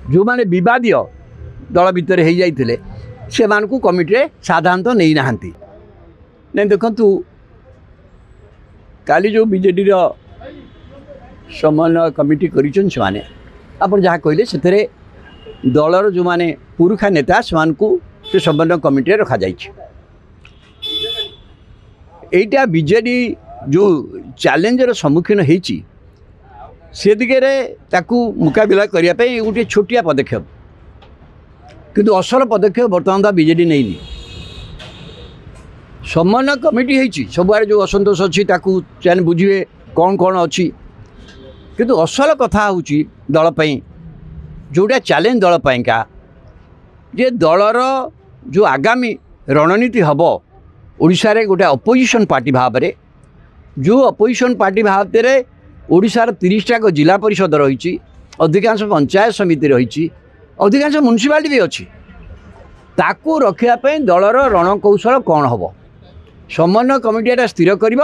जो माने विवादीय दल भितर हो जाते से कमिटी साधारणतः नहीं नहांती नहीं देखु काली जो बीजेडी समन्वय कमिटी करिछन से आप जहाँ कहले से दलर जो माने पुरुखा नेता से समन्वय कमिटी रखा एटा बीजेडी जो चैलेंजर सम्मुखीन होती से दिगरे ताकू मुकाबला करने गोटे छोटिया पदक्षेप किंतु असल पदक्षेप बर्तमान बीजेडी नहीं समन्वय कमिटी होती सबुआरे जो असंतोष अच्छी चैन बुझे कौन कौन अच्छी किंतु असल कथा हूँ दलपाई जोटा चैलेंज दलपाई का जे दलर जो आगामी रणनीति हम ओडिशा रे गोटे अपोजिशन पार्टी भाव में जो अपोजिशन पार्टी भाव में ओडिशार 30टा जिला परिषद रही अधिकांश पंचायत समिति रही अधिकांश म्युनिसिपालिटी भी अच्छी ताकू रखापी दलर रणकौशल कौन हम समन्वय कमिटी स्थिर कर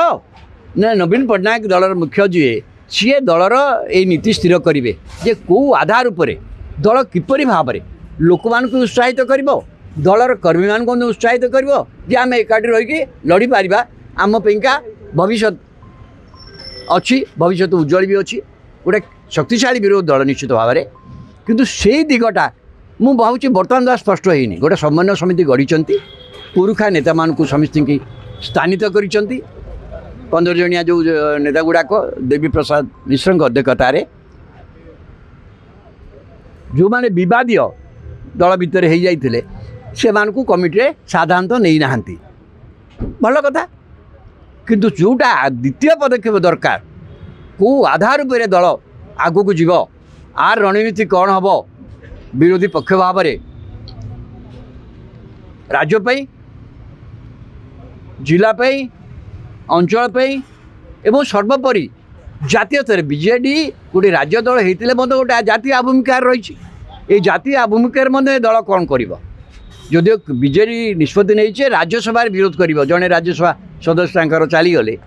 नवीन पट्टनायक दलर मुख्य जी सी दलर ये नीति स्थिर करेंगे जे कौ आधार उपर दल किपरि भाव में लोक मान उत्साहित कर दलर कर्मी मान उत्साहित कर आम एकाठी रही लड़ी पार आम पैका भविष्य अच्छी भविष्य उज्जवल भी अच्छी गोटे शक्तिशाली विरोध दल निश्चित भाव में किंतु से दिगटा मु भावुँ बर्तमान स्पष्ट होनी गोटे समन्वय समिति गढ़ी पुरुखा नेता मान समस्त की स्थानित कर 15 जनिया जो नेता गुड़ाक देवी प्रसाद मिश्र अध्यक्षता जो माने विवादीय दल भितर हो जाते से कमिटी साधारणतः नहीं नहांती भल कथा किंतु जोटा द्वितीय पदक्षेप दरकार को आधार पर दल आगू को जीव आर रणनीति कौन हम विरोधी पक्ष भाव में राज्यपाई जिलापाई अंचल एवं सर्वोपरि जातीय स्तर बीजेडी गोटे राज्य दल होते गोटे जातीय आभिमुख्यार रही ये जातीय आभिमुख्यार दल कौन कर जदिव बीजेडी निष्पत्ति नहीं राज्यसभा विरोध कर जड़े राज्यसभा सदस्य चलीगले